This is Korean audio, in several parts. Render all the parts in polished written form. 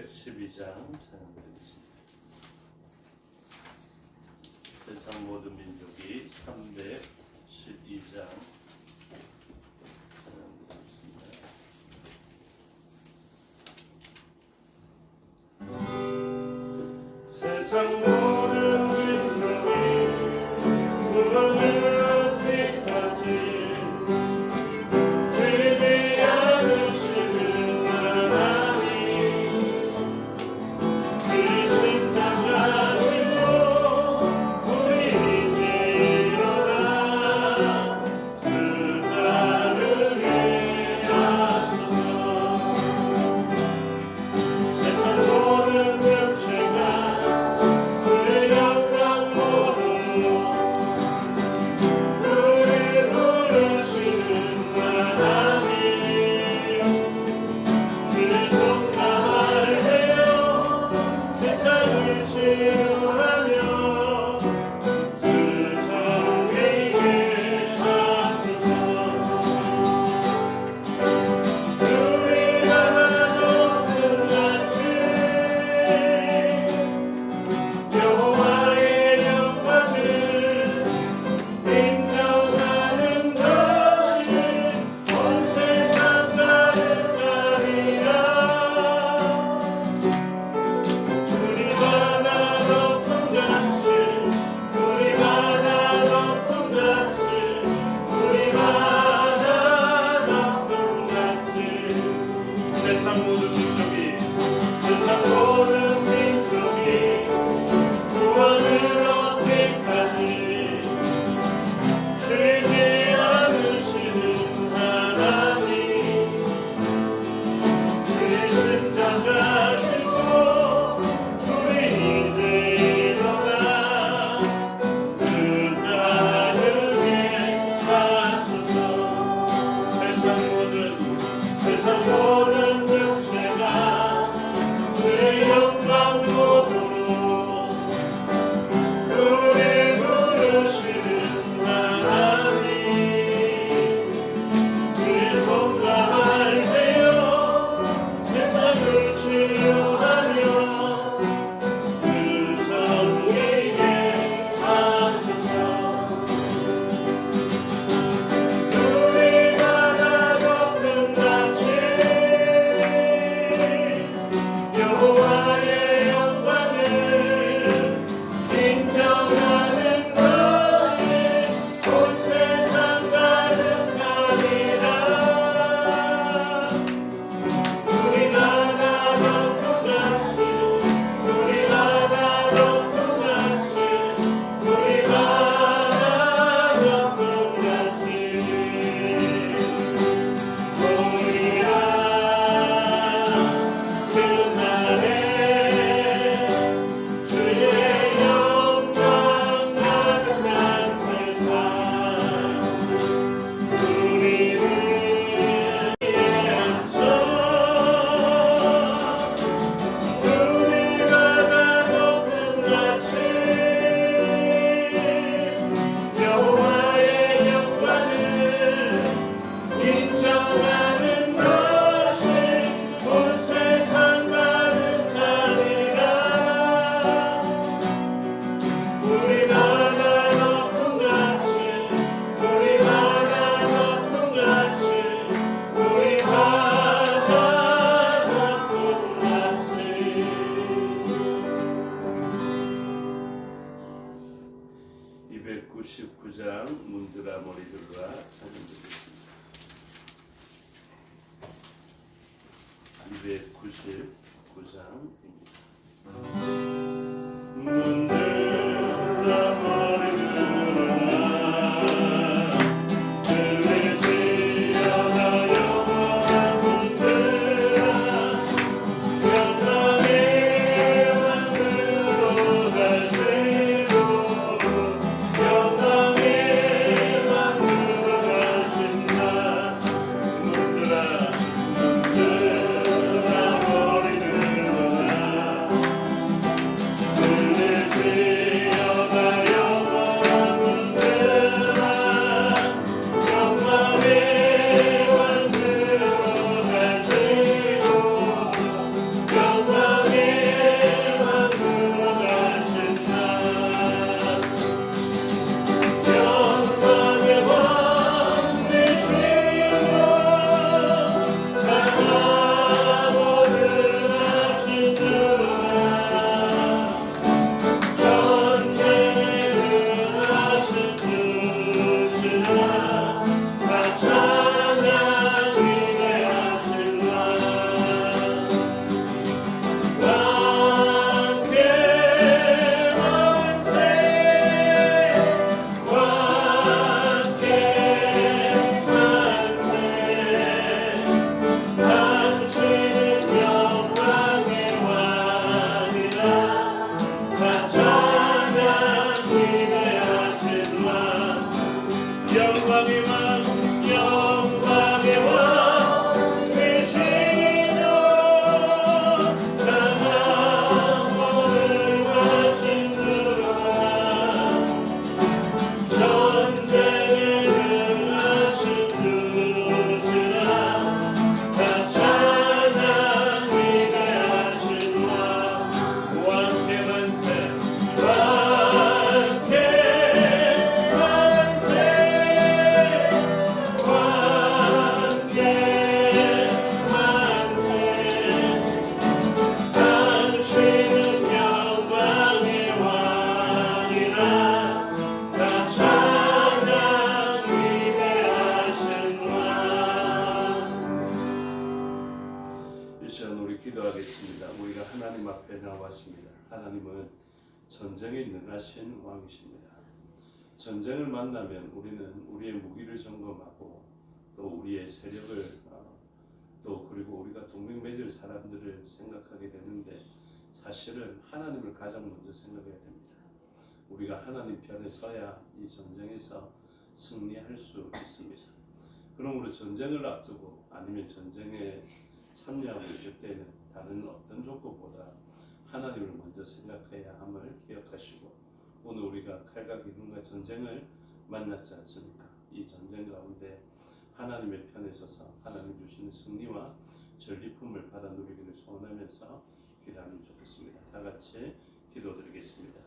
312장 찬양드리겠습니다. 세상 모든 민족이 312장 찬양드리겠습니다. 세상 모든 민족이 구원을 얻기까지 문드라 머리들과 찬양드리겠습니다. 299장입니다. 문드라 머리들아 Amen. 기도드립니다. 우리가 하나님 앞에 나왔습니다. 하나님은 전쟁에 능하신 왕이십니다. 전쟁을 만나면 우리는 우리의 무기를 점검하고 또 우리의 세력을 또 그리고 우리가 동맹 맺을 사람들을 생각하게 되는데 사실은 하나님을 가장 먼저 생각해야 됩니다. 우리가 하나님 편에 서야 이 전쟁에서 승리할 수 있습니다. 그러므로 전쟁을 앞두고 아니면 전쟁에 참여하고 있을 때는 다른 어떤 조건보다 하나님을 먼저 생각해야 함을 기억하시고 오늘 우리가 칼과 기근과 전쟁을 만났지 않습니까? 이 전쟁 가운데 하나님의 편에 서서 하나님 주시는 승리와 전리품을 받아 누리기를 소원하면서 기도하면 좋겠습니다. 다 같이 기도드리겠습니다.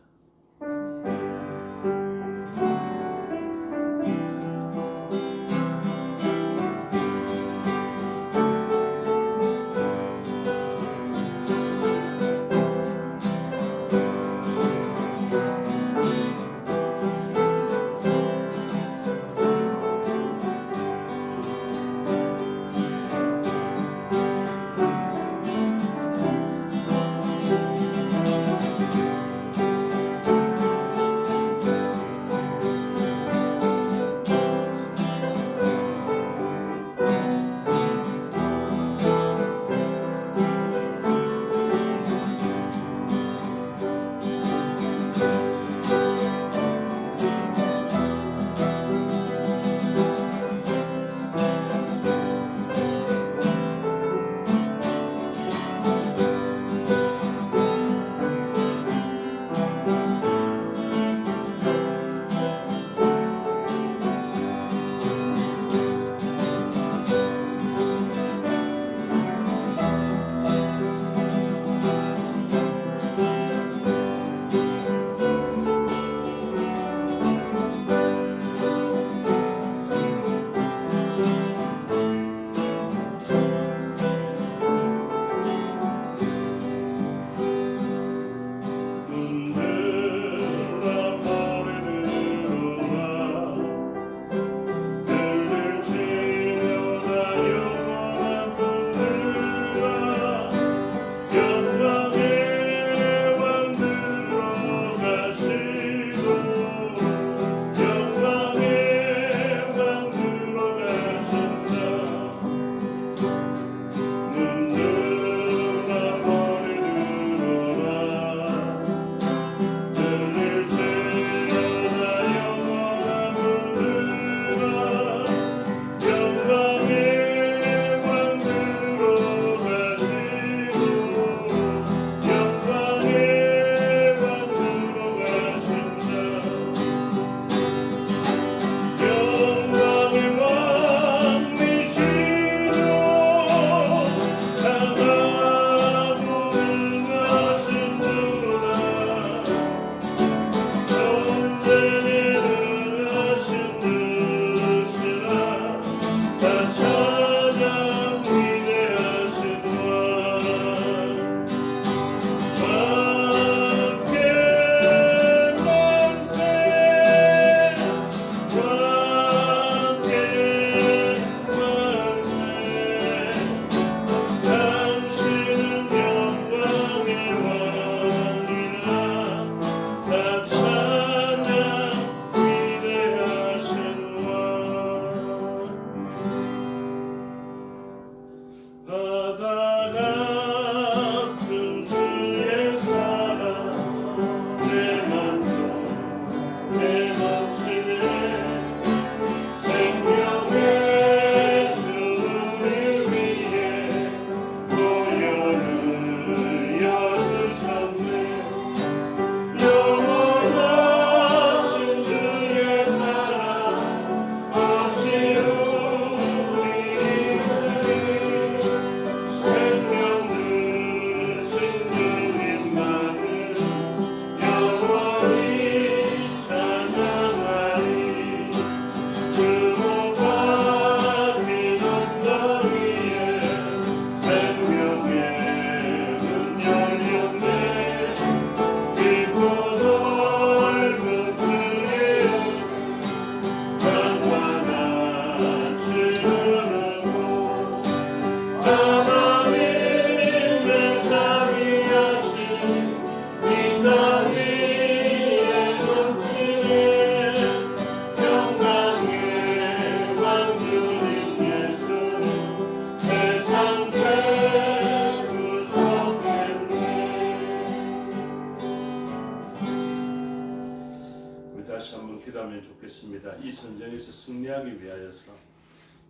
기도하면 좋겠습니다. 이 전쟁에서 승리하기 위하여서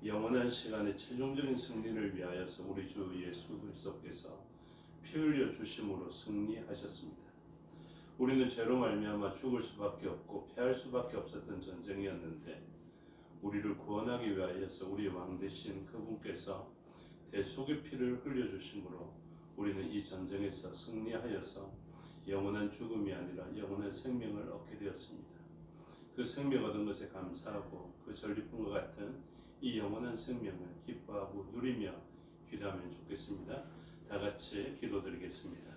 영원한 시간에 최종적인 승리를 위하여서 우리 주 예수 그리스도께서 피 흘려 주심으로 승리하셨습니다. 우리는 죄로 말미암아 죽을 수밖에 없고 패할 수밖에 없었던 전쟁이었는데 우리를 구원하기 위하여서 우리 왕 되신 그분께서 대속의 피를 흘려 주심으로 우리는 이 전쟁에서 승리하여서 영원한 죽음이 아니라 영원한 생명을 얻게 되었습니다. 그 생명 얻은 것에 감사하고 그 전리품과 같은 이 영원한 생명을 기뻐하고 누리며 기도하면 좋겠습니다. 다 같이 기도드리겠습니다.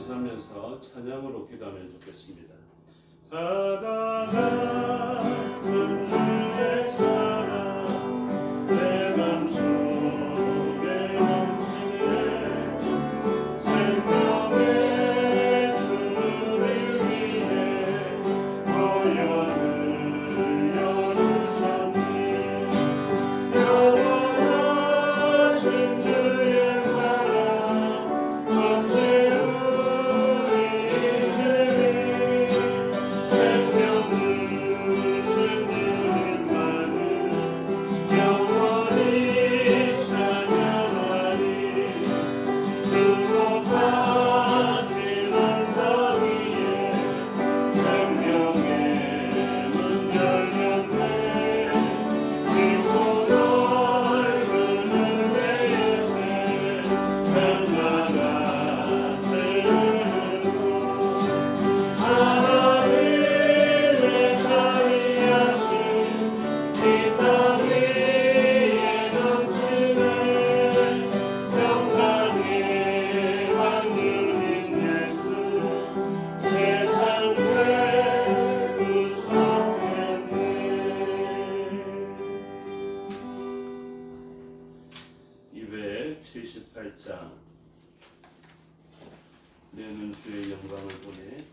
감사하면서 찬양으로 기도하면 좋겠습니다. 바다가 주의 사랑 내 맘속에 넘치네 생명의 주를 위해 고연을 열으셨니 영원하신 주의 사랑 어째 내는 주의 영광을 보니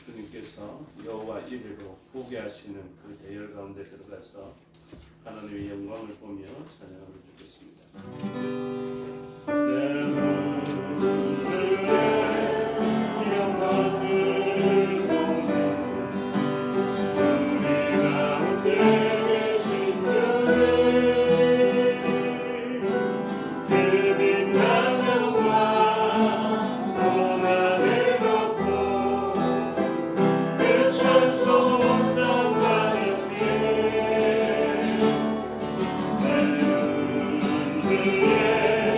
주님께서 여호와 이레로 보게 하시는 그 대열 가운데 들어가서 하나님의 영광을 보며 찬양하면 좋겠습니다. 내는 주의 영광을 보며 우리 가운데 계신 주님 그 빛난 영광 Yeah.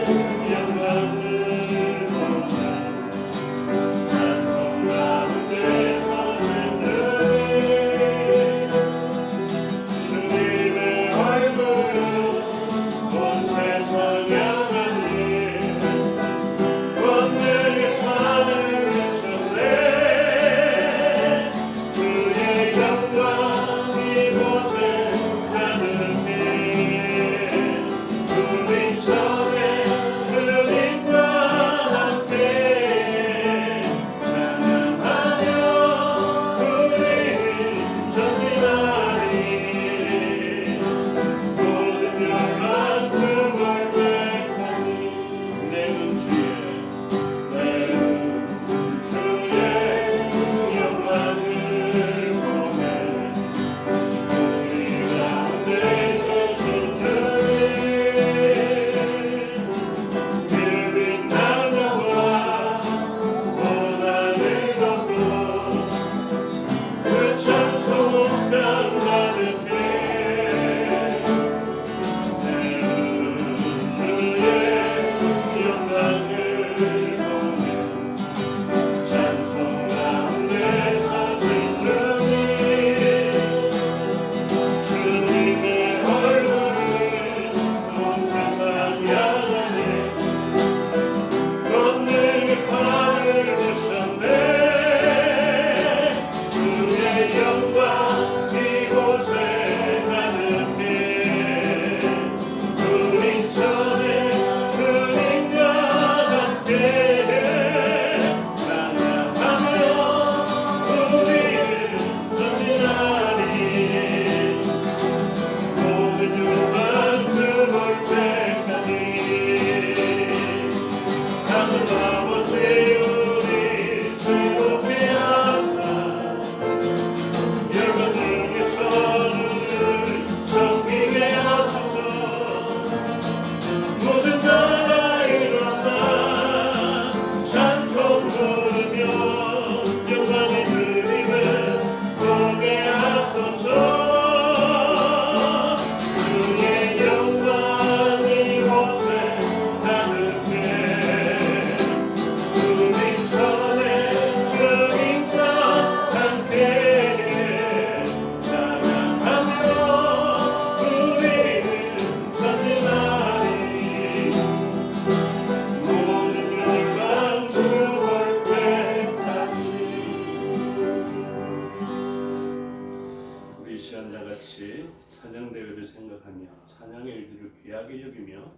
일들을 생각하며 찬양의 일들을 귀하게 여기며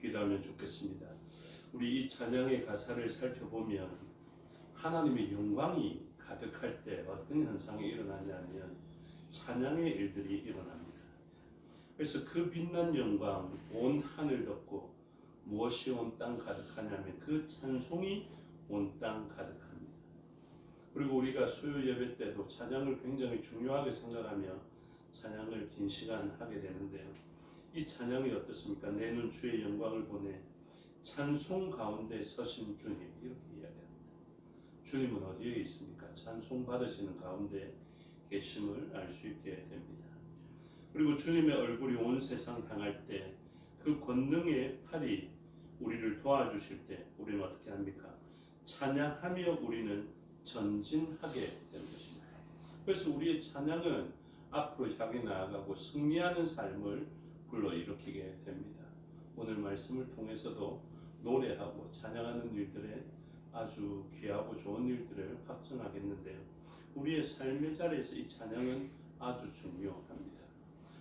기도하면 좋겠습니다. 우리 이 찬양의 가사를 살펴보면 하나님의 영광이 가득할 때 어떤 현상이 일어나냐면 찬양의 일들이 일어납니다. 그래서 그 빛난 영광 온 하늘 덮고 무엇이 온 땅 가득하냐면 그 찬송이 온 땅 가득합니다. 그리고 우리가 수요 예배 때도 찬양을 굉장히 중요하게 생각하며 찬양을 긴 시간 하게 되는데요. 이 찬양이 어떻습니까? 내 눈 주의 영광을 보내 찬송 가운데 서신 주님, 이렇게 이야기합니다. 주님은 어디에 있습니까? 찬송 받으시는 가운데 계심을 알 수 있게 됩니다. 그리고 주님의 얼굴이 온 세상 향할 때 그 권능의 팔이 우리를 도와주실 때 우리는 어떻게 합니까? 찬양하며 우리는 전진하게 되는 것입니다. 그래서 우리의 찬양은 앞으로 향해 나아가고 승리하는 삶을 불러일으키게 됩니다. 오늘 말씀을 통해서도 노래하고 찬양하는 일들에 아주 귀하고 좋은 일들을 확증하겠는데요. 우리의 삶의 자리에서 이 찬양은 아주 중요합니다.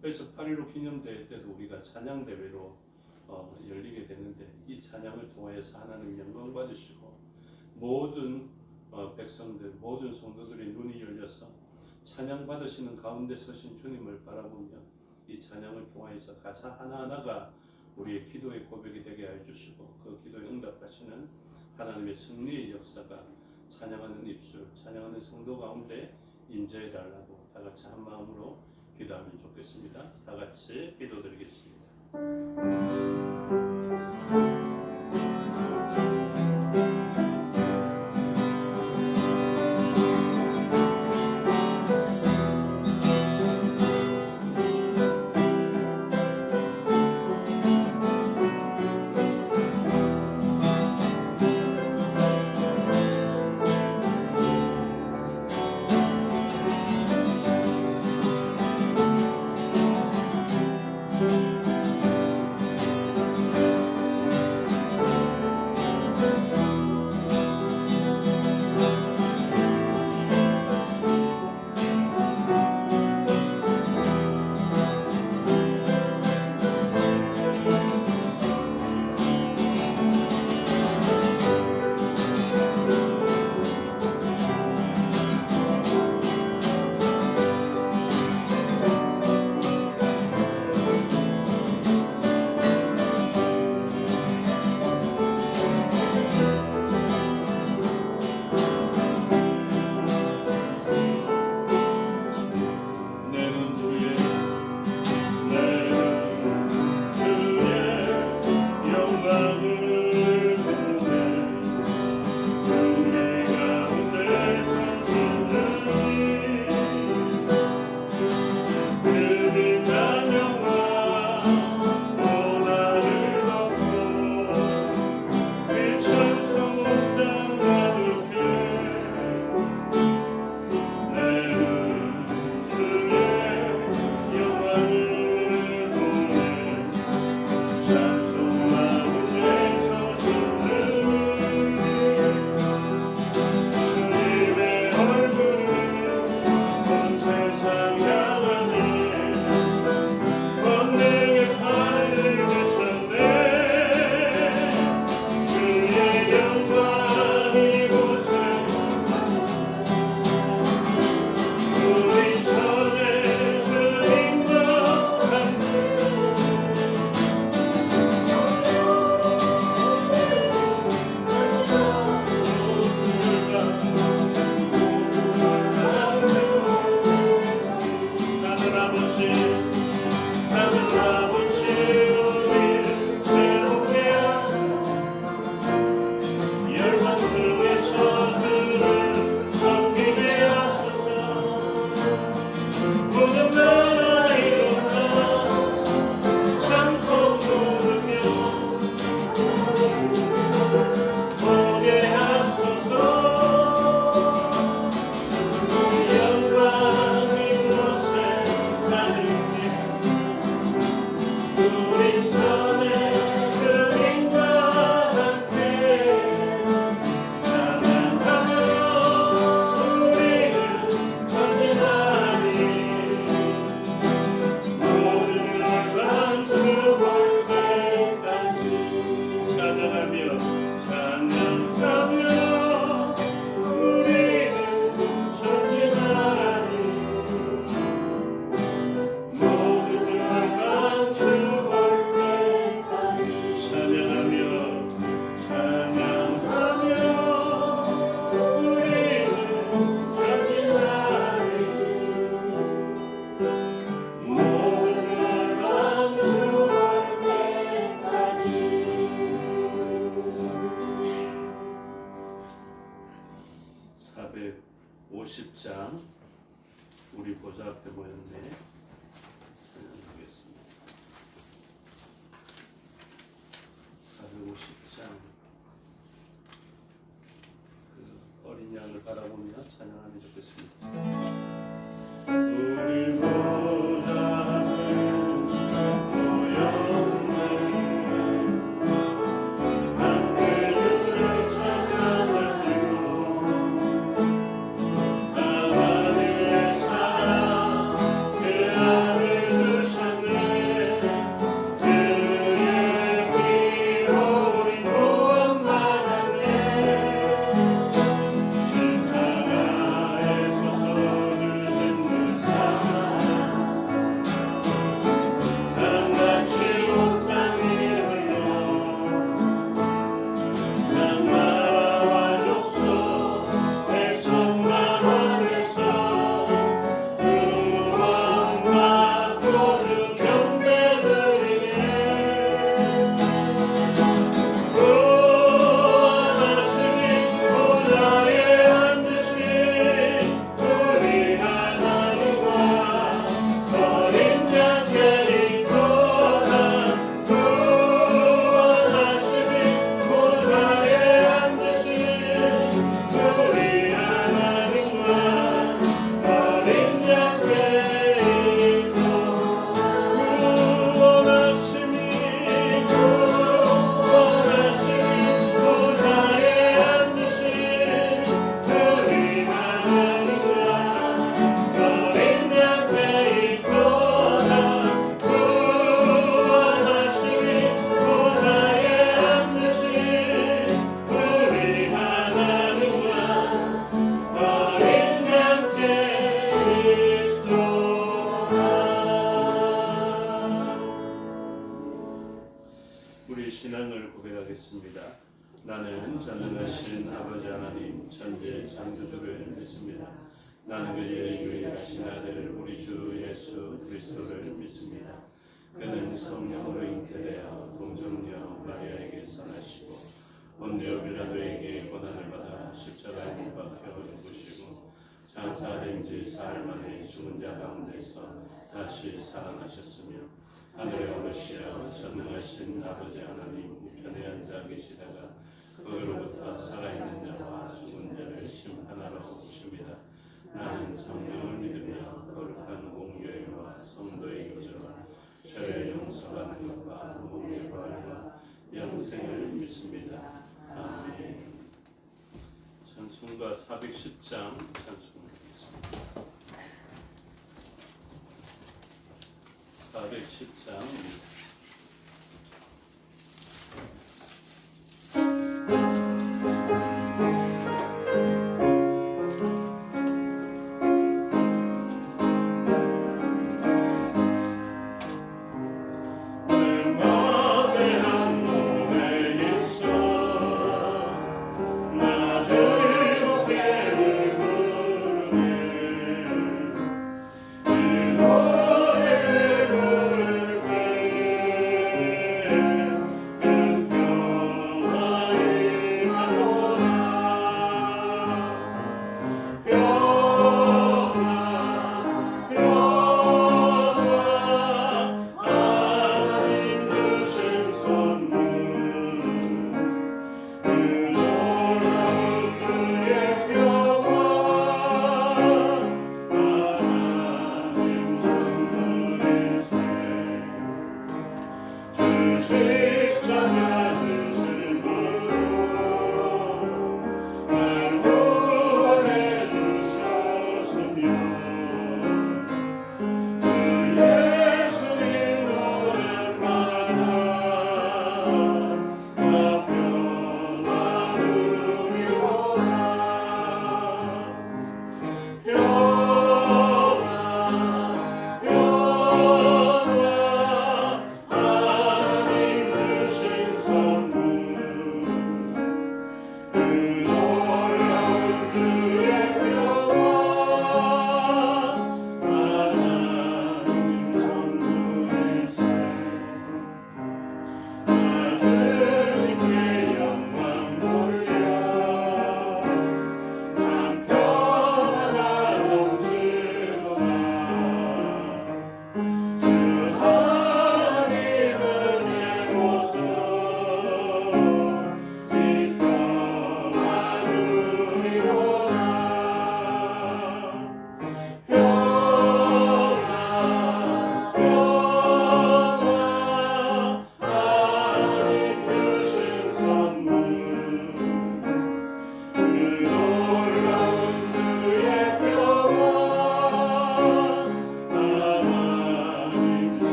그래서 8.15 기념대회 때도 우리가 찬양대회로 열리게 되는데 이 찬양을 통해서 하나님 영광 받으시고 모든 백성들, 모든 성도들의 눈이 열려서 찬양 받으시는 가운데 서신 주님을 바라보며 이 찬양을 통해서 가사 하나하나가 우리의 기도의 고백이 되게 해주시고 그 기도에 응답하시는 하나님의 승리의 역사가 찬양하는 입술, 찬양하는 성도 가운데 임재해 달라고 다 같이 한 마음으로 기도하면 좋겠습니다. 다 같이 기도드리겠습니다. 450장 우리 보좌 앞에 모였네. 찬양하겠습니다. 450장 그 어린 양을 바라보며 찬양하면 좋겠습니다. 우리 보좌 앞에 모였네. 우리 신앙을 고백하겠습니다. 나는 전능하신 아버지 하나님 천지 창조주를 믿습니다. 나는 그의 유일하신 아들 우리 주 예수 그리스도를 믿습니다. 그는 성령으로 잉태되어 동정녀 마리아에게 선하시고 본디오 빌라도에게 고난을 받아 십자가에 못 박혀 죽으시고 장사된 지 사흘 만에 죽은 자 가운데서 다시 살아나셨으며 하늘에 오르시어 전능하신 아버지 하나님 우편에 앉아 계시다가 거기로부터 살아있는 자와 죽은 자를 심판하러 오십니다. 나는 성령을 믿으며 거룩한 공교회와 성도의 교제와 죄의 용서받는 것과 몸의 부활과 영생을 믿습니다. 아멘. 찬송가 410장 찬송하겠습니다. 410장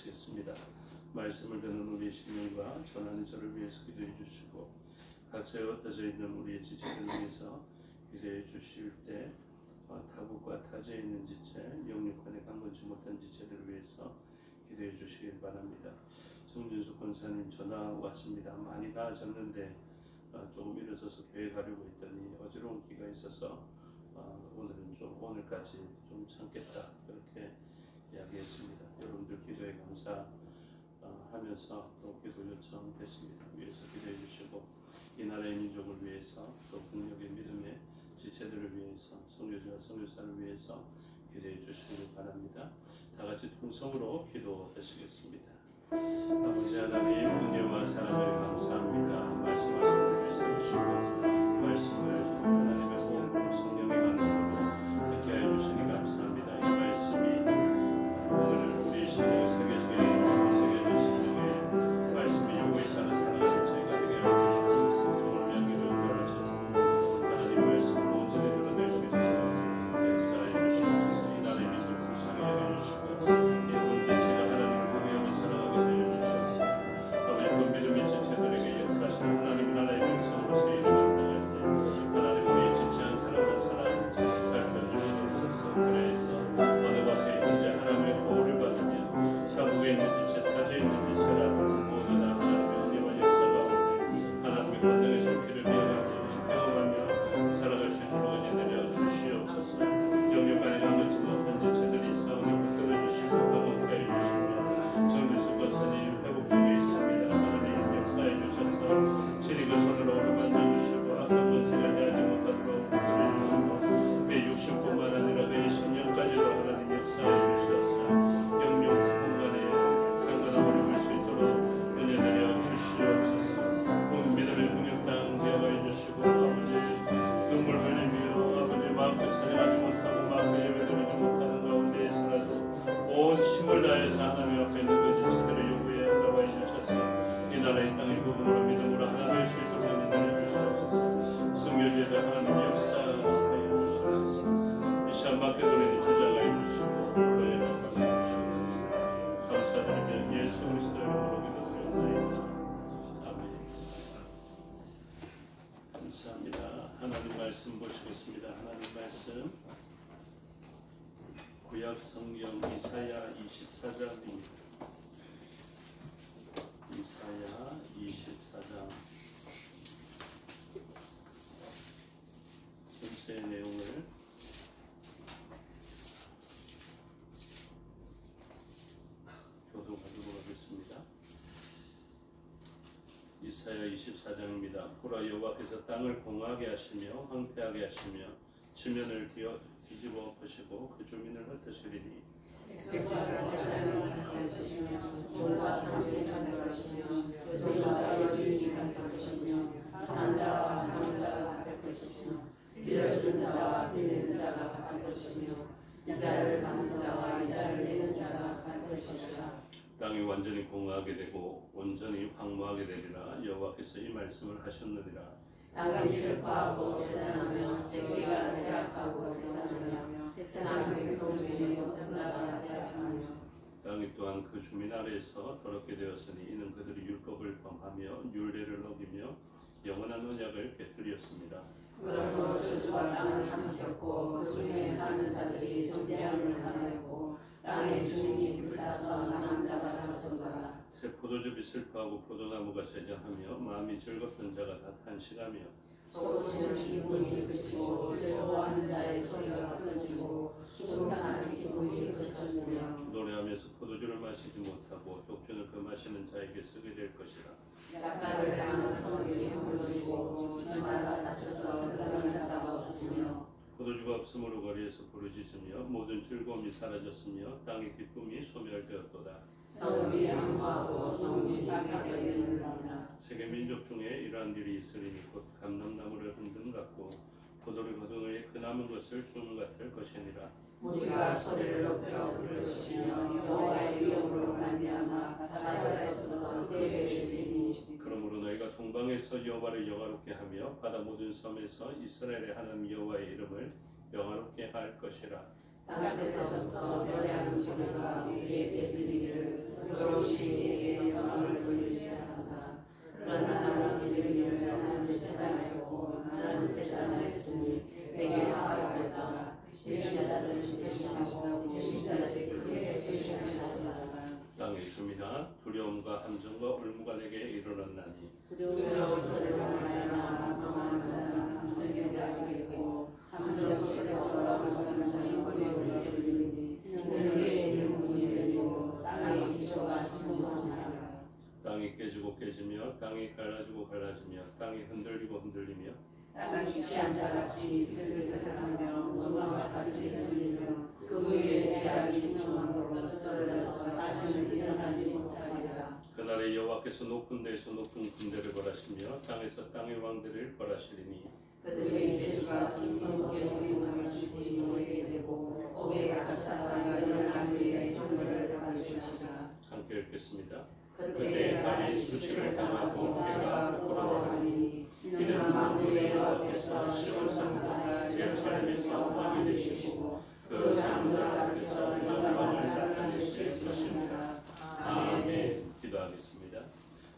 되시겠습니다. 말씀을 듣는 우리의 심령과 전하는 저를 위해서 기도해 주시고 각자에 흩어져 있는 우리의 지체들을 위해서 기도해 주실 때 타국과 타지에 있는 지체, 영육간에 강건치 못한 지체들을 위해서 기도해 주시길 바랍니다. 정진수 권사님 전화 왔습니다. 많이 나아졌는데 조금 일어서서 교회 가려고 했더니 어지러운 기가 있어서 오늘은 좀 오늘까지 좀 참겠다 그렇게 이야기했습니다. 여러분들 기도에 감사하면서 또 기도 요청했습니다. 위해서 기도해 주시고 이 나라의 민족을 위해서 또 국력의 믿음의 지체들을 위해서 선교주와 선교사를 위해서 기도해 주시길 바랍니다. 다 같이 통성으로 기도하시겠습니다. 아버지 하나님 은혜와 사랑을 감사합니다. 말씀하신 세우시고 말씀을 하나님의 호흡으로 성령의 간섭으로 듣게 해주시니 감사합니다. 이 말씀이 오늘 우리의 심령에 새겨지게 해주시고 새겨진 심령에 말씀이 요구에 따라 살아가는 저희가 되게 해주시옵소서. 좋은 명예를 돌아주셔서 하나님 말씀을 온전히 드러낼 수 있도록 역사해 주시옵소서. 이 나라의 민족을 불쌍히 여겨주시고 하나님 나라의 백성으로 새 이름을 당할 때 하나님 우리의 지체한 사람 한 사람 살펴주시옵소서. 그래서 어느 곳에 있는지 하나님의 보호를 받으며 사국에 있는 지체, 타지에 있는 지체라 모두 다 하나님의 은혜와 역사 가운데 하나님의 권능의 손길을 경험하며 살아갈 수 있도록 은혜 내려 주시옵소서. 영역간에 남지 못한 지체들이 있사오니 붙들어 주시고 강건케 해주시며 정진수 권사님 회복 중에 있습니다. 하나님 역사해 주셔서 친히 그 손으로 만져주시고 악한 권세가 내하지 못하도록 보호해주시고 그의 육신뿐만 아니라 그의 신령까지도 하나님 역사해 주셔서 영육 공간에 강건함을 입을 수 있도록 은혜 내려 주시옵소서. 온 믿음의 공격당 되어가 주시고 아버지 눈물 흘리며 아버지 마음껏 찬양하지 못하고 마음껏 예배드리지 못하는 가운데에서라도 온 힘을 다해서 하나님 앞에 있는 그 지체들의 요구에 응답하여 주셔서 이 나라의 땅의 부분으로 믿음으로 하나 될 수 있도록 은혜 주시옵소서. 성교제도 하나님 역사하여 주시옵소서. 이 시간 마케도니를 찾아가해 주시고 교회를 받아 주시옵소서. 감사드리며 예수 그리스도 이름으로 기도드렸나이다. 아멘. 감사합니다. 하나님 말씀 보시겠습니다. 하나님 말씀 구약 성경 이사야 24장입니다. 이사야 24장 전체의 내용을 교독하도록 하겠습니다. 이사야 24장입니다. 보라 여호와께서 땅을 공하게 하시며 황폐하게 하시며 지면을 뒤집어 엎으시고 그 주민을 흩으시리니 종과 상주의 가득하시며 여종과 여주인이 가득하시며 산자와 강자가 가득하시며 빌려주는 자와 빌리는 자가 가득하시며 이자를 받는 자와 이자를 내는 자가 가득하시리라. 땅이 완전히 공하게 되고 온전히 황무하게 되리라. 여호와께서 이 말씀을 하셨느니라. 땅이 슬퍼하고 세잔하며 세계가 쇠락하고 세잔하며 세상 백성 중에 목자가 쇠락하며 땅이 또한 그 주민 아래에서 더럽게 되었으니 이는 그들이 율법을 범하며 율례를 어기며 영원한 언약을 깨뜨렸습니다. 그러므로 저주가 땅을 삼켰고 그 중에 사는 자들이 정죄함을 당하였고 땅의 주민이 불타서 망한 자가 저주가 새 포도즙이 슬퍼하고 포도나무가 쇠잔하며 마음이 즐겁던 자가 다 탄식하며 쏟으시는 기분이 그치고 즐거워하는 자의 소리가 끊어지고 순탄하는 기분이 그쳤으며 노래하면서 포도주를 마시지 못하고 독주는 그 마시는 자에게 쓰게 될 것이라. 약간을 당한 성들이 허물어지고 집마다 다쳐서 들어가는 자가 없으며 포도주가 없으므로 거리에서 부르짖으며 모든 즐거움이 사라졌으며 땅의 기쁨이 소멸되었도다. 성읍이 양호하고 성문이 깜빡이느니라. 세계 민족 중에 이러한 일이 있으리니 곧 감람나무를 흔든 같고 포도를 거둔 후에 그 남은 것을 주는 같을 것이니라. 우리가 소리를 높여 부를 것이며 여호와의 이름으로 말미암아 바다에서도 그에게 주시니 그러므로 너희가 동방에서 여호와를 영화롭게 하며 바다 모든 섬에서 이스라엘의 하나님 여호와의 이름을 영화롭게 할 것이라. 땅끝에서부터 노래하는 소리가 우리에게 들리기를 오롯이 우리에게 영광을 돌리셔야 한다. 그러나 나는 이르기를 나는 세자나였고 나는 세자나였으니 내게 하하였다. 배신자들을 배신하고 배신자들이 크게 배신하였다. 땅에 줍니다. 두려움과 함정과 올무가 내게 이르렀나니 두려운 소리로 말하나 도망하는 자는 함정에 빠지겠고 함정 속에서 함정하는 자는 허리를 들리니 이는 우리의 문이 열리고 땅의 기초가 진동하리라. 땅이 깨지고 깨지며 땅이 갈라지고 갈라지며 땅이 흔들리고 흔들리며 땅이 취한 자같이 비틀비틀하며 노망과 같이 흔들리며 그 위에 제약이 중앙으로 떨어져서 다시는 일어나지 못하리라. 그날에 여호와께서 높은 데에서 높은 군대를 벌하시며 땅에서 땅의 왕들을 벌하시리니 그들의 재수가 긴 목에 모임을 가지고 모이게 되고 옥에 갇혔다가 일어난 후에 형벌을 받을 것이다. 함께 읽겠습니다. 그때 달이 수치를 당하고 해가 부끄러워하니 이는 만물의 여호와께서 시온 성과 예루살렘에서 왕이 되시고 그 장로들 앞에서 영광을 나타내실 것입니다. 아멘. 기도하겠습니다.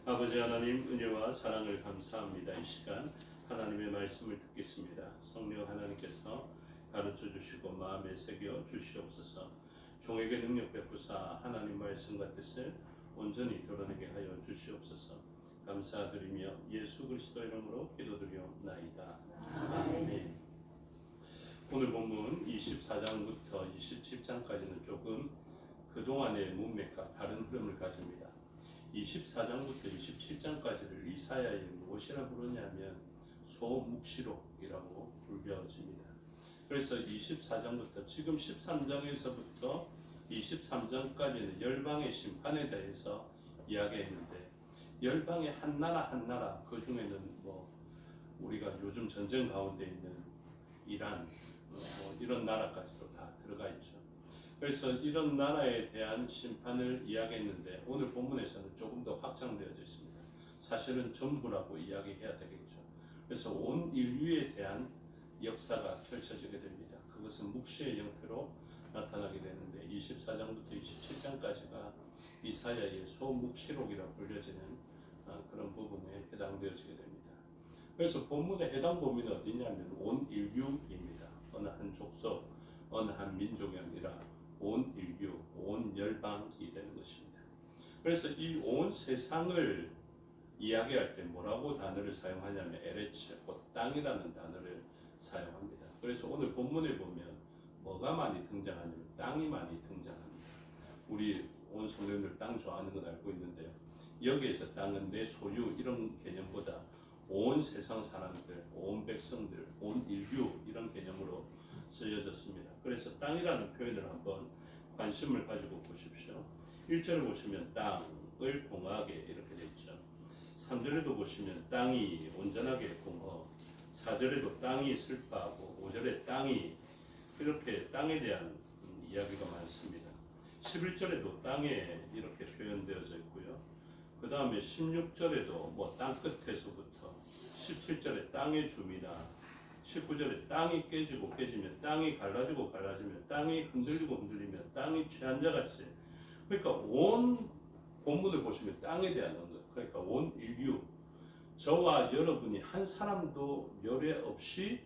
아버지 하나님 은혜와 사랑을 감사합니다. 이 시간 하나님의 말씀을 듣겠습니다. 성령 하나님께서 가르쳐 주시고 마음에 새겨 주시옵소서. 종에게 능력 베푸사 하나님 말씀과 뜻을 온전히 드러내게 하여 주시옵소서. 감사드리며 예수 그리스도 이름으로 기도드리옵나이다. 아멘. 오늘 본문 24장부터 27장까지는 조금 그동안의 문맥과 다른 흐름을 가집니다. 24장부터 27장까지를 이사야의 무엇이라 부르냐면 소묵시록이라고 불려집니다. 그래서 24장부터 지금 13장에서부터 23장까지는 열방의 심판에 대해서 이야기했는데 열방의 한 나라 그 중에는 뭐 우리가 요즘 전쟁 가운데 있는 이란 이런 나라까지도 다 들어가 있죠. 그래서 이런 나라에 대한 심판을 이야기했는데 오늘 본문에서는 조금 더 확장되어져 있습니다. 사실은 전부라고 이야기해야 되겠죠. 그래서 온 인류에 대한 역사가 펼쳐지게 됩니다. 그것은 묵시의 형태로 나타나게 되는데 24장부터 27장까지가 이사야의 소묵시록이라고 불려지는 그런 부분에 해당되어지게 됩니다. 그래서 본문의 해당 범위는 어디냐면 온 인류입니다. 어느 한 족속, 어느 한 민족이 아니라 온 인류, 온 열방이 되는 것입니다. 그래서 이 온 세상을 이야기할 때 뭐라고 단어를 사용하냐면 에레츠, 곧 땅이라는 단어를 사용합니다. 그래서 오늘 본문에 보면 뭐가 많이 등장하냐면 땅이 많이 등장합니다. 우리 온 성도님들 땅 좋아하는 건 알고 있는데요. 여기에서 땅은 내 소유 이런 개념보다 온 세상 사람들, 온 백성들, 온 인류 이런 개념으로 쓰여졌습니다. 그래서 땅이라는 표현을 한번 관심을 가지고 보십시오. 1절을 보시면 땅을 공하게 이렇게 되어 있죠. 3절에도 보시면 땅이 온전하게 공허, 4절에도 땅이 슬퍼하고 5절에 땅이 이렇게 땅에 대한 이야기가 많습니다. 11절에도 땅에 이렇게 표현되어져 있고요. 그 다음에 16절에도 뭐 땅 끝에서부터 17절에 땅의 줍니다. 19절에 땅이 깨지고 깨지면 땅이 갈라지고 갈라지면 땅이 흔들리고 흔들리면 땅이 취한 자같이 그러니까 온 본문을 보시면 땅에 대한 언급 그러니까 온 인류 저와 여러분이 한 사람도 열애 없이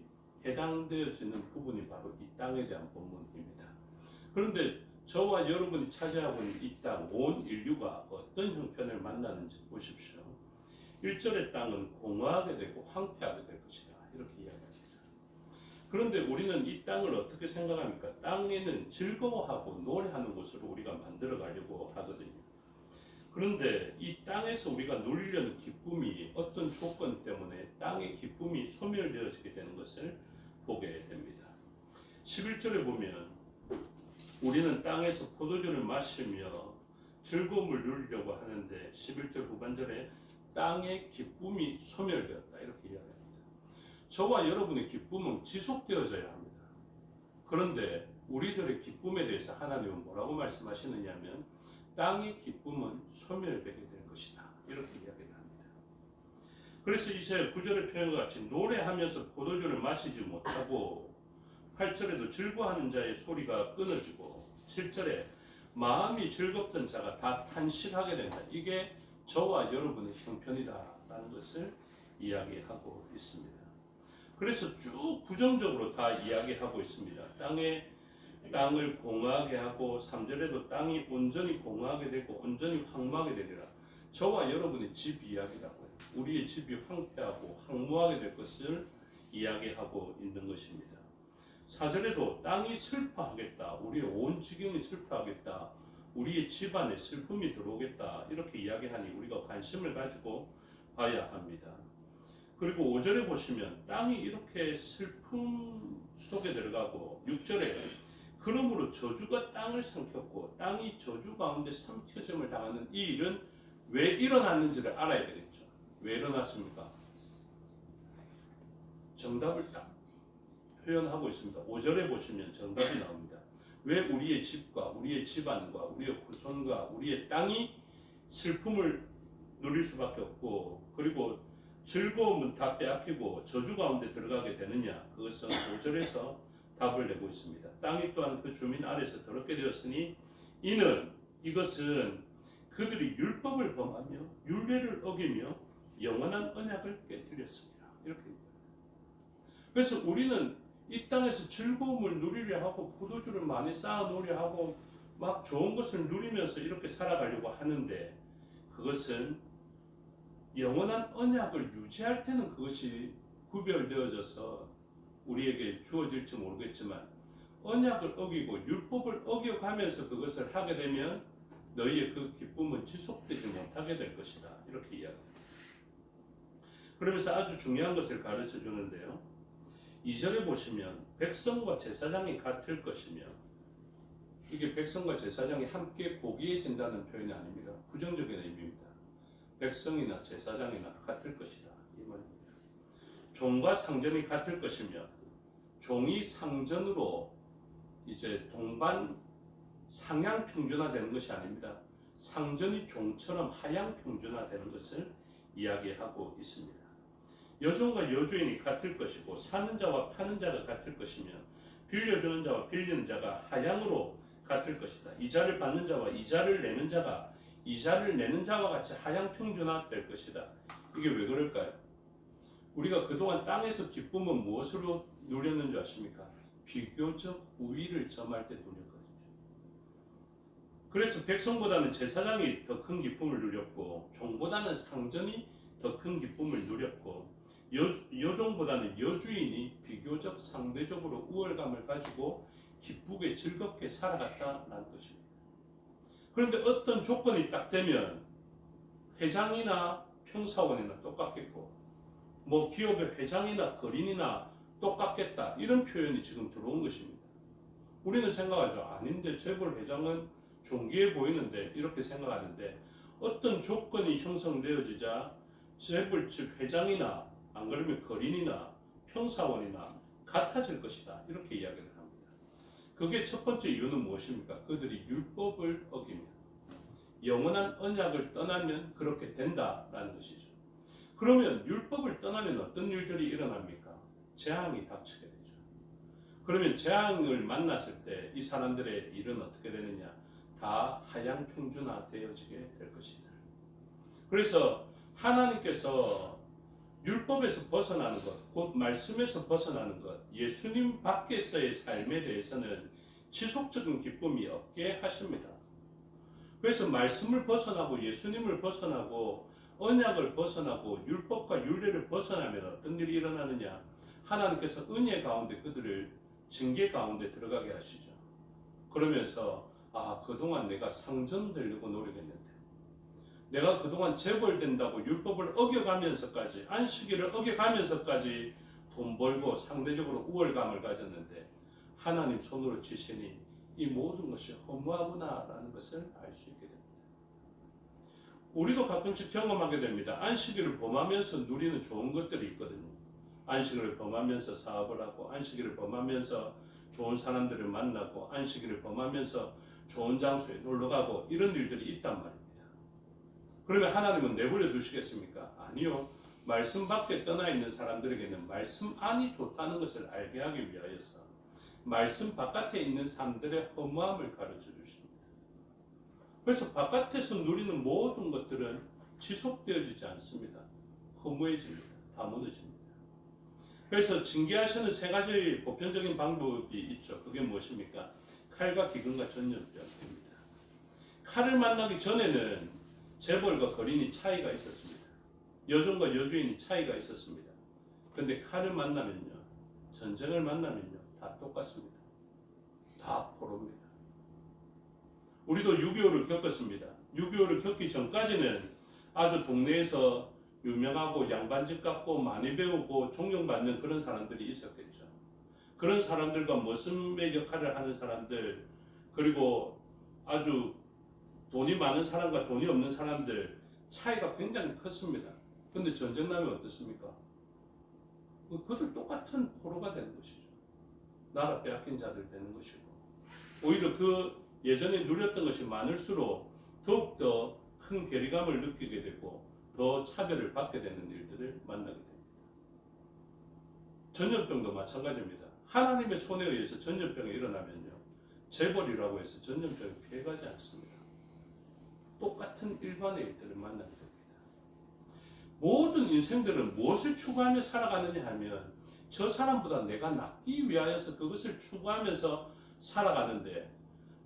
해당되어지는 부분이 바로 이 땅에 대한 본문입니다. 그런데 저와 여러분이 차지하고 있는 이 땅, 온 인류가 어떤 형편을 만나는지 보십시오. 1절의 땅은 공허하게 되고 황폐하게 될 것이다. 이렇게 이야기합니다. 그런데 우리는 이 땅을 어떻게 생각합니까? 땅에는 즐거워하고 노래하는 곳으로 우리가 만들어 가려고 하거든요. 그런데 이 땅에서 우리가 누리려는 기쁨이 어떤 조건 때문에 땅의 기쁨이 소멸되어지게 되는 것을 보게 됩니다. 11절에 보면 우리는 땅에서 포도주를 마시며 즐거움을 누리려고 하는데 11절 후반절에 땅의 기쁨이 소멸되었다 이렇게 이야기합니다. 저와 여러분의 기쁨은 지속되어져야 합니다. 그런데 우리들의 기쁨에 대해서 하나님은 뭐라고 말씀하시느냐면 땅의 기쁨은 소멸되게 될 것이다 이렇게 이야기를 합니다. 그래서 이사야 9절의 표현과 같이 노래하면서 포도주를 마시지 못하고 8절에도 즐거워하는 자의 소리가 끊어지고 7절에 마음이 즐겁던 자가 다 탄식하게 된다. 이게 저와 여러분의 형편이다라는 것을 이야기하고 있습니다. 그래서 쭉 부정적으로 다 이야기하고 있습니다. 땅을 공허하게 하고 3절에도 땅이 온전히 공허하게 되고 온전히 황무하게 되리라. 저와 여러분의 집 이야기라고요. 우리의 집이 황폐하고 황무하게 될 것을 이야기하고 있는 것입니다. 4절에도 땅이 슬퍼하겠다. 우리의 온 지경이 슬퍼하겠다. 우리의 집안에 슬픔이 들어오겠다. 이렇게 이야기하니 우리가 관심을 가지고 봐야 합니다. 그리고 5절에 보시면 땅이 이렇게 슬픔 속에 들어가고 6절에 그러므로 저주가 땅을 삼켰고 땅이 저주 가운데 삼켜짐을 당하는 이 일은 왜 일어났는지를 알아야 되겠죠. 왜 일어났습니까? 정답을 딱 표현하고 있습니다. 5절에 보시면 정답이 나옵니다. 왜 우리의 집과 우리의 집안과 우리의 후손과 우리의 땅이 슬픔을 누릴 수밖에 없고 그리고 즐거움은 다 빼앗기고 저주 가운데 들어가게 되느냐? 그것은 5절에서 답을 내고 있습니다. 땅이 또한 그 주민 아래서 더럽게 되었으니 이것은 그들이 율법을 범하며 율례를 어기며 영원한 언약을 깨뜨렸습니다. 이렇게. 그래서 우리는 이 땅에서 즐거움을 누리려 하고 포도주를 많이 쌓아 놓으려 하고 막 좋은 것을 누리면서 이렇게 살아가려고 하는데 그것은 영원한 언약을 유지할 때는 그것이 구별되어져서 우리에게 주어질지 모르겠지만 언약을 어기고 율법을 어겨가면서 그것을 하게 되면 너희의 그 기쁨은 지속되지 못하게 될 것이다. 이렇게 이야기합니다. 그러면서 아주 중요한 것을 가르쳐 주는데요. 2절에 보시면 백성과 제사장이 같을 것이며 이게 백성과 제사장이 함께 고귀해진다는 표현이 아닙니다. 부정적인 의미입니다. 백성이나 제사장이나 같을 것이다. 이 말입니다. 종과 상전이 같을 것이며 종이 상전으로 이제 동반 상향 평준화되는 것이 아닙니다. 상전이 종처럼 하향 평준화되는 것을 이야기하고 있습니다. 여종과 여주인이 같을 것이고 사는 자와 파는 자가 같을 것이며 빌려주는 자와 빌리는 자가 하향으로 같을 것이다. 이자를 받는 자와 이자를 내는 자가 이자를 내는 자와 같이 하향 평준화 될 것이다. 이게 왜 그럴까요? 우리가 그동안 땅에서 기쁨은 무엇으로 누렸는 줄 아십니까? 비교적 우위를 점할 때 누렸거든요. 그래서 백성보다는 제사장이 더 큰 기쁨을 누렸고 종보다는 상전이 더 큰 기쁨을 누렸고 여종보다는 여주인이 비교적 상대적으로 우월감을 가지고 기쁘게 즐겁게 살아갔다는 것입니다. 그런데 어떤 조건이 딱 되면 회장이나 평사원이나 똑같겠고 뭐 기업의 회장이나 거린이나 똑같겠다 이런 표현이 지금 들어온 것입니다. 우리는 생각하죠. 아닌데 재벌 회장은 존귀해 보이는데 이렇게 생각하는데 어떤 조건이 형성되어지자 재벌집 회장이나 안 그러면 거린이나 평사원이나 같아질 것이다 이렇게 이야기를 합니다. 그게 첫 번째 이유는 무엇입니까? 그들이 율법을 어기며 영원한 언약을 떠나면 그렇게 된다라는 것이죠. 그러면 율법을 떠나면 어떤 일들이 일어납니까? 재앙이 닥치게 되죠. 그러면 재앙을 만났을 때 이 사람들의 일은 어떻게 되느냐? 다 하향 평준화 되어지게 될 것이다. 그래서 하나님께서 율법에서 벗어나는 것, 곧 말씀에서 벗어나는 것, 예수님 밖에서의 삶에 대해서는 지속적인 기쁨이 없게 하십니다. 그래서 말씀을 벗어나고 예수님을 벗어나고 언약을 벗어나고 율법과 율례를 벗어나면 어떤 일이 일어나느냐? 하나님께서 은혜 가운데 그들을 징계 가운데 들어가게 하시죠. 그러면서 그동안 내가 상전되려고 노력했는데 내가 그동안 재벌된다고 율법을 어겨가면서까지 안식일을 어겨가면서까지 돈 벌고 상대적으로 우월감을 가졌는데 하나님 손으로 치시니 이 모든 것이 허무하구나라는 것을 알 수 있게 됩니다. 우리도 가끔씩 경험하게 됩니다. 안식일을 범하면서 누리는 좋은 것들이 있거든요. 안식일을 범하면서 사업을 하고 안식일을 범하면서 좋은 사람들을 만나고 안식일을 범하면서 좋은 장소에 놀러가고 이런 일들이 있단 말입니다. 그러면 하나님은 내버려 두시겠습니까? 아니요. 말씀 밖에 떠나 있는 사람들에게는 말씀 안이 좋다는 것을 알게 하기 위하여서 말씀 바깥에 있는 사람들의 허무함을 가르쳐 주십니다. 그래서 바깥에서 누리는 모든 것들은 지속되어지지 않습니다. 허무해집니다. 다 무너집니다. 그래서 징계하시는 세 가지 보편적인 방법이 있죠. 그게 무엇입니까? 칼과 기근과 전염병입니다. 칼을 만나기 전에는 재벌과 거린이 차이가 있었습니다. 여종과 여주인이 차이가 있었습니다. 근데 칼을 만나면요, 전쟁을 만나면요, 다 똑같습니다. 다 포로입니다. 우리도 6.25를 겪었습니다. 6.25를 겪기 전까지는 아주 동네에서 유명하고 양반집 같고 많이 배우고 존경받는 그런 사람들이 있었겠죠. 그런 사람들과 모습의 역할을 하는 사람들, 그리고 아주 돈이 많은 사람과 돈이 없는 사람들 차이가 굉장히 컸습니다. 근데 전쟁 나면 어떻습니까? 그들 똑같은 포로가 되는 것이죠. 나라 빼앗긴 자들 되는 것이고, 오히려 그 예전에 누렸던 것이 많을수록 더욱더 큰 괴리감을 느끼게 되고 더 차별을 받게 되는 일들을 만나게 됩니다. 전염병도 마찬가지입니다. 하나님의 손에 의해서 전염병이 일어나면요, 재벌이라고 해서 전염병이 피해가지 않습니다. 똑같은 일반의 일들을 만나게 됩니다. 모든 인생들은 무엇을 추구하며 살아가느냐 하면 저 사람보다 내가 낫기 위하여서 그것을 추구하면서 살아가는데,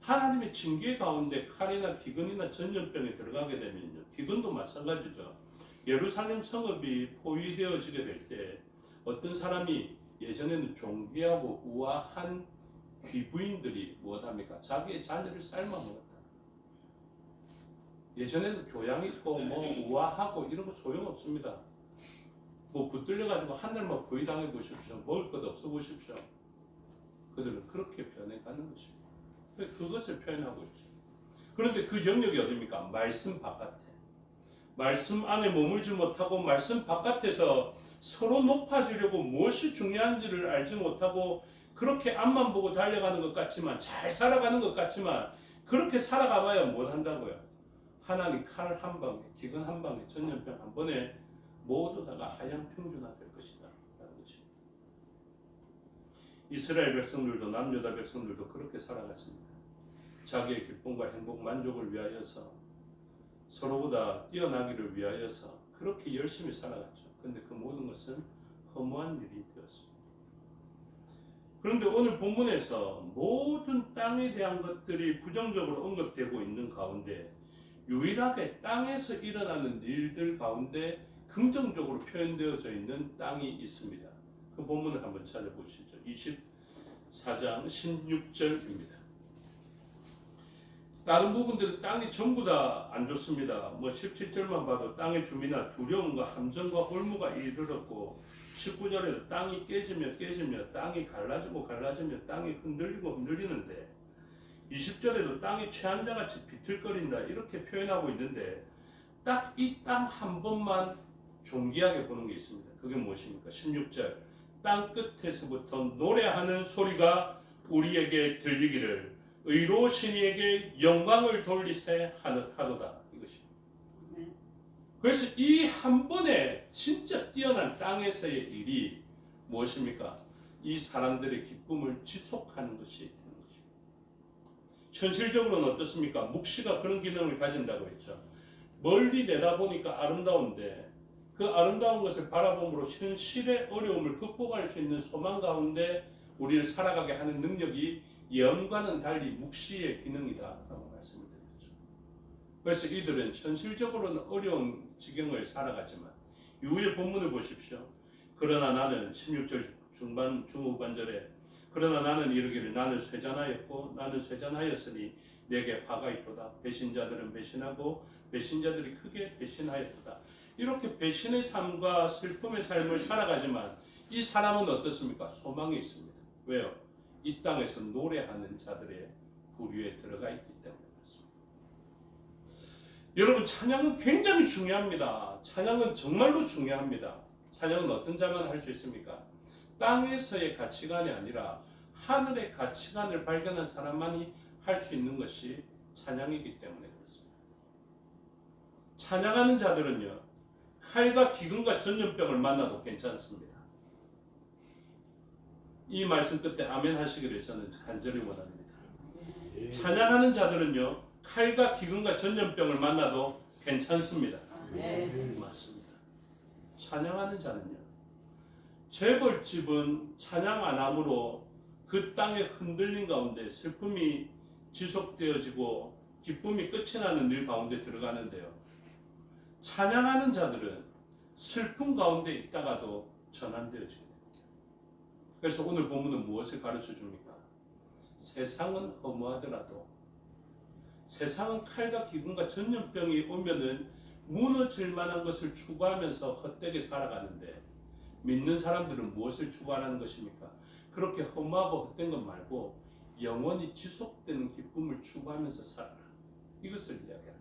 하나님의 징계 가운데 칼이나 기근이나 전염병이 들어가게 되면요, 기근도 마찬가지죠. 예루살렘 성읍이 포위되어지게 될 때 어떤 사람이, 예전에는 존귀하고 우아한 귀부인들이 무엇합니까? 자기의 자녀를 삶아 먹었다. 예전에는 교양 있고 우아하고 이런 거 소용없습니다. 붙들려가지고 한 달만 포위당해 보십시오. 먹을 것 없어 보십시오. 그들은 그렇게 변해가는 것입니다. 그것을 표현하고 있죠. 그런데 그 영역이 어디입니까? 말씀 바깥에. 말씀 안에 머물지 못하고 말씀 바깥에서 서로 높아지려고 무엇이 중요한지를 알지 못하고 그렇게 앞만 보고 달려가는 것 같지만, 잘 살아가는 것 같지만, 그렇게 살아가봐야 뭘 한다고요? 하나님 칼 한 방에, 기근 한 방에, 전염병 한 번에 모두 다가 하향 평준화될 것이다 라는 것입니다. 이스라엘 백성들도 남유다 백성들도 그렇게 살아갔습니다. 자기의 기쁨과 행복, 만족을 위하여서, 서로보다 뛰어나기를 위하여서 그렇게 열심히 살아갔죠. 그런데 그 모든 것은 허무한 일이 되었습니다. 그런데 오늘 본문에서 모든 땅에 대한 것들이 부정적으로 언급되고 있는 가운데 유일하게 땅에서 일어나는 일들 가운데 긍정적으로 표현되어져 있는 땅이 있습니다. 그 본문을 한번 찾아보시죠. 24장 16절입니다. 다른 부분들은 땅이 전부 다 안 좋습니다. 17절만 봐도 땅의 주민아 두려움과 함정과 홀무가 이르렀고, 19절에도 땅이 깨지며 땅이 갈라지며 땅이 흔들리는데, 20절에도 땅이 취한 자같이 비틀거린다 이렇게 표현하고 있는데, 딱 이 땅 한 번만 존귀하게 보는 게 있습니다. 그게 무엇입니까? 16절 땅 끝에서부터 노래하는 소리가 우리에게 들리기를 의로우신 이에게 영광을 돌리세 하도다 이것입니다. 그래서 이 한 번에 진짜 뛰어난 땅에서의 일이 무엇입니까? 이 사람들의 기쁨을 지속하는 것이 되는 것입니다. 현실적으로는 어떻습니까? 묵시가 그런 기능을 가진다고 했죠. 멀리 내다보니까 아름다운데 그 아름다운 것을 바라봄으로 현실의 어려움을 극복할 수 있는 소망 가운데 우리를 살아가게 하는 능력이 예언과는 달리 묵시의 기능이다라고 말씀을 드렸죠. 그래서 이들은 현실적으로는 어려운 지경을 살아가지만, 이후의 본문을 보십시오. 그러나 나는 16절 중후반절에 그러나 나는 이르기를 나는 쇠잔하였고 나는 쇠잔하였으니 내게 화가 있도다. 배신자들은 배신하고 배신자들이 크게 배신하였도다. 이렇게 배신의 삶과 슬픔의 삶을 살아가지만 이 사람은 어떻습니까? 소망이 있습니다. 왜요? 이 땅에서 노래하는 자들의 부류에 들어가 있기 때문에 그렇습니다. 여러분, 찬양은 굉장히 중요합니다. 찬양은 정말로 중요합니다. 찬양은 어떤 자만 할 수 있습니까? 땅에서의 가치관이 아니라 하늘의 가치관을 발견한 사람만이 할 수 있는 것이 찬양이기 때문에 그렇습니다. 찬양하는 자들은요, 칼과 기근과 전염병을 만나도 괜찮습니다. 이 말씀 끝에 아멘 하시기를 저는 간절히 원합니다. 찬양하는 자들은요, 칼과 기근과 전염병을 만나도 괜찮습니다. 맞습니다. 찬양하는 자는요, 재벌집은 찬양 안 함으로 그 땅의 흔들림 가운데 슬픔이 지속되어지고 기쁨이 끝이 나는 일 가운데 들어가는데요, 찬양하는 자들은 슬픔 가운데 있다가도 전환되어지게 됩니다. 그래서 오늘 본문은 무엇을 가르쳐 줍니까? 세상은 허무하더라도, 세상은 칼과 기근과 전염병이 오면은 무너질 만한 것을 추구하면서 헛되게 살아가는데, 믿는 사람들은 무엇을 추구하는 것입니까? 그렇게 허무하고 헛된 것 말고 영원히 지속되는 기쁨을 추구하면서 살아라, 이것을 이야기합니다.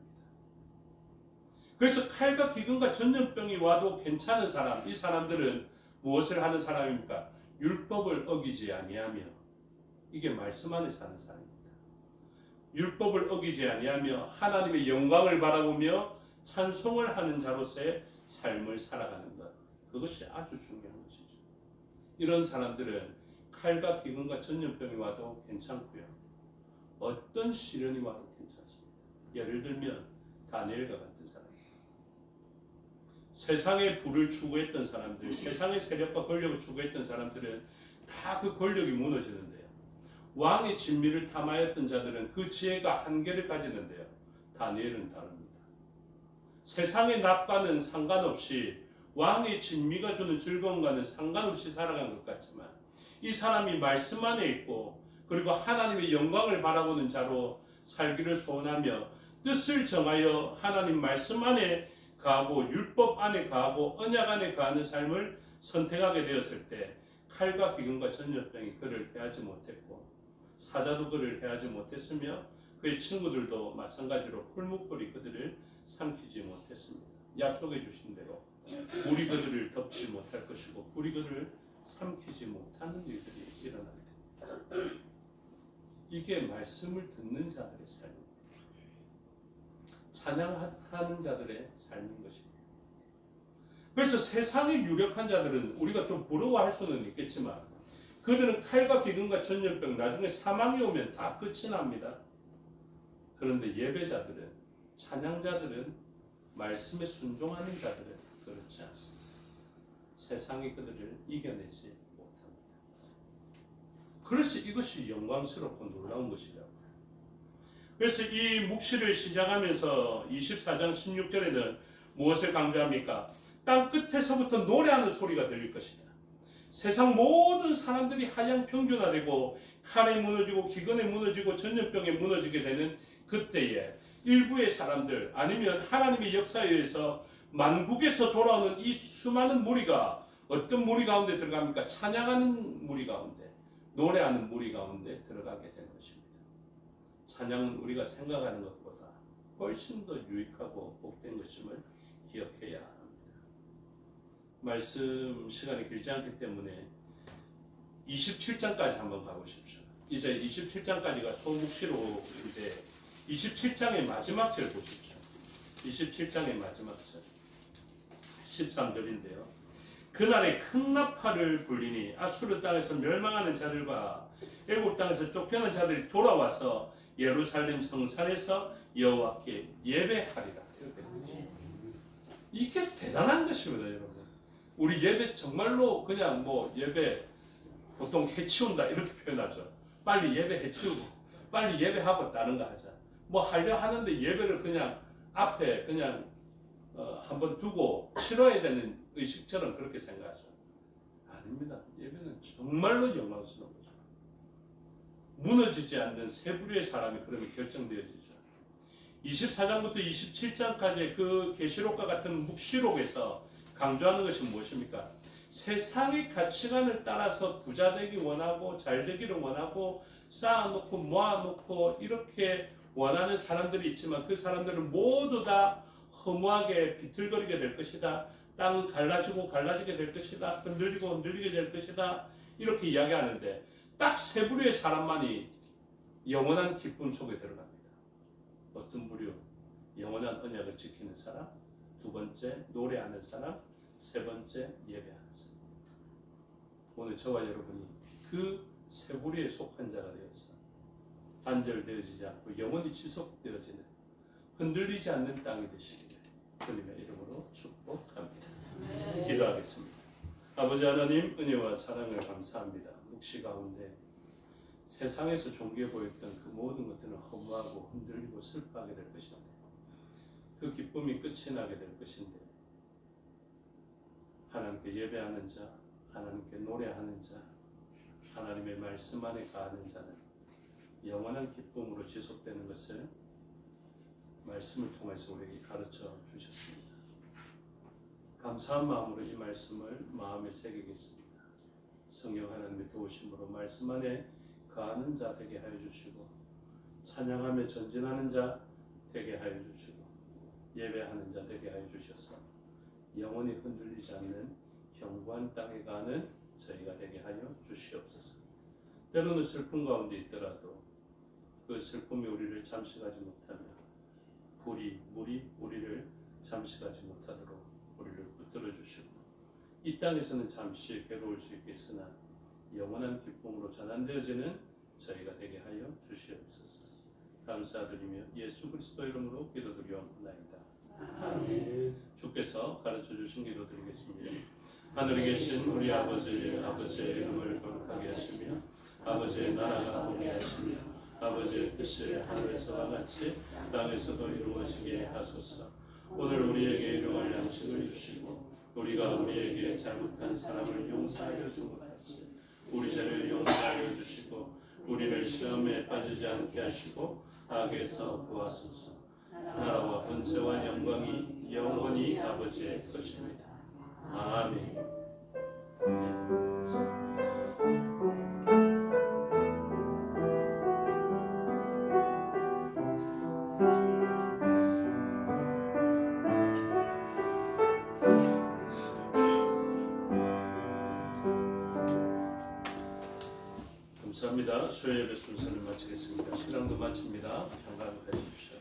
그래서 칼과 기근과 전염병이 와도 괜찮은 사람, 이 사람들은 무엇을 하는 사람입니까? 율법을 어기지 아니하며, 이게 말씀 안에 사는 사람입니다. 율법을 어기지 아니하며 하나님의 영광을 바라보며 찬송을 하는 자로서의 삶을 살아가는 것, 그것이 아주 중요한 것이죠. 이런 사람들은 칼과 기근과 전염병이 와도 괜찮고요, 어떤 시련이 와도 괜찮습니다. 예를 들면 다니엘과 같은 사람, 세상의 부를 추구했던 사람들, 세상의 세력과 권력을 추구했던 사람들은 다 그 권력이 무너지는데요, 왕의 진미를 탐하였던 자들은 그 지혜가 한계를 가지는데요, 다니엘은 다릅니다. 세상의 납과는 상관없이, 왕의 진미가 주는 즐거움과는 상관없이 살아간 것 같지만, 이 사람이 말씀 안에 있고 그리고 하나님의 영광을 바라보는 자로 살기를 소원하며 뜻을 정하여 하나님 말씀 안에 가고 율법 안에 가고 언약 안에 가는 삶을 선택하게 되었을 때, 칼과 기근과 전염병이 그를 해하지 못했고 사자도 그를 해하지 못했으며 그의 친구들도 마찬가지로 풀무불이 그들을 삼키지 못했습니다. 약속해 주신 대로 불이 그들을 덮지 못할 것이고 불이 그들을 삼키지 못하는 일들이 일어나게 됩니다. 이게 말씀을 듣는 자들의 삶입니다. 찬양하는 자들의 삶인 것입니다. 그래서 세상의 유력한 자들은 우리가 좀 부러워할 수는 있겠지만, 그들은 칼과 기근과 전염병, 나중에 사망이 오면 다 끝이 납니다. 그런데 예배자들은, 찬양자들은, 말씀에 순종하는 자들은 그렇지 않습니다. 세상이 그들을 이겨내지 못합니다. 그래서 이것이 영광스럽고 놀라운 것이라고. 그래서 이 묵시를 시작하면서 24장 16절에는 무엇을 강조합니까? 땅 끝에서부터 노래하는 소리가 들릴 것이다. 세상 모든 사람들이 하향 평준화되고 칼에 무너지고 기근에 무너지고 전염병에 무너지게 되는 그때에 일부의 사람들, 아니면 하나님의 역사에 의해서 만국에서 돌아오는 이 수많은 무리가 어떤 무리 가운데 들어갑니까? 찬양하는 무리 가운데, 노래하는 무리 가운데 들어가게 된 것입니다. 찬양은 우리가 생각하는 것보다 훨씬 더 유익하고 복된 것임을 기억해야 합니다. 말씀 시간이 길지 않기 때문에 27장까지 한번 가보십시오. 이제 27장까지가 소묵시록인데 27장의 마지막 절 보십시오. 27장의 마지막 절 13절인데요. 그날에 큰 나팔을 불리니 아수르 땅에서 멸망하는 자들과 애굽 땅에서 쫓겨난 자들이 돌아와서 예루살렘 성산에서 여호와께 예배하리라. 이게 대단한 것입니다, 여러분. 우리 예배 정말로 그냥 뭐 예배 보통 해치운다 이렇게 표현하죠. 빨리 예배 해치우고 빨리 예배하고 다른 거 하자. 뭐 하려 하는데 예배를 그냥 앞에 그냥 한번 두고 치러야 되는 의식처럼 그렇게 생각하죠. 아닙니다. 예배는 정말로 영광스러운 거죠. 무너지지 않는 세 부류의 사람이 그러면 결정되어지죠. 24장부터 27장까지 그 계시록과 같은 묵시록에서 강조하는 것이 무엇입니까? 세상의 가치관을 따라서 부자 되기 원하고 잘 되기를 원하고 쌓아놓고 모아놓고 이렇게 원하는 사람들이 있지만, 그 사람들은 모두 다 허무하게 비틀거리게 될 것이다. 땅은 갈라지게 될 것이다. 흔들리게 될 것이다. 이렇게 이야기하는데 딱 세 부류의 사람만이 영원한 기쁨 속에 들어갑니다. 어떤 부류? 영원한 언약을 지키는 사람, 두 번째 노래하는 사람, 세 번째 예배하는 사람. 오늘 저와 여러분이 그 세부리에 속한 자가 되어서 단절되어지지 않고 영원히 지속되어지는 흔들리지 않는 땅이 되시기를 주님의 이름으로 축복합니다. 기도하겠습니다. 아버지 하나님, 은혜와 사랑을 감사합니다. 묵시 가운데 세상에서 존귀해 보였던 그 모든 것들은 허무하고 흔들리고 슬퍼하게 될 것인데, 그 기쁨이 끝이 나게 될 것인데, 하나님께 예배하는 자, 하나님께 노래하는 자, 하나님의 말씀 안에 가하는 자는 영원한 기쁨으로 지속되는 것을 말씀을 통해서 우리에게 가르쳐 주셨습니다. 감사한 마음으로 이 말씀을 마음에 새기겠습니다. 성령 하나님의 도우심으로 말씀 안에 가하는 자 되게 하여 주시고, 찬양하며 전진하는 자 되게 하여 주시고, 예배하는 자 되게 하여 주셔서 영원히 흔들리지 않는 견고한 땅에 가는 저희가 되게 하여 주시옵소서. 때로는 슬픔 가운데 있더라도 그 슬픔이 우리를 잠시 가지 못하며 물이 우리를 잠시 가지 못하도록 우리를 붙들어 주시고, 이 땅에서는 잠시 괴로울 수 있겠으나 영원한 기쁨으로 전환되어지는 저희가 되게 하여 주시옵소서. 감사드리며 예수 그리스도 이름으로 기도드리옵나이다. 아멘. 주께서 가르쳐 주신 기도 드리겠습니다. 하늘에 계신 우리 아버지의 이름을 거룩하게 하시며 아버지의 나라가 오게 하시며 아버지의 뜻이 하늘에서와 같이 땅에서도 이루어지게 하소서. 오늘 우리에게 일용할 양식을 주시고 우리가 우리에게 잘못한 사람을 용서하여 준 것 같이 우리 죄를 용서하여 주시고 우리를 시험에 빠지지 않게 하시고 악에서 구하소서. 나라와 권세와 영광이 영원히 아버지의 것입니다. 아멘. 감사합니다. 수요 예배 순서를 마치겠습니다. 신앙도 마칩니다. 평안하십시오.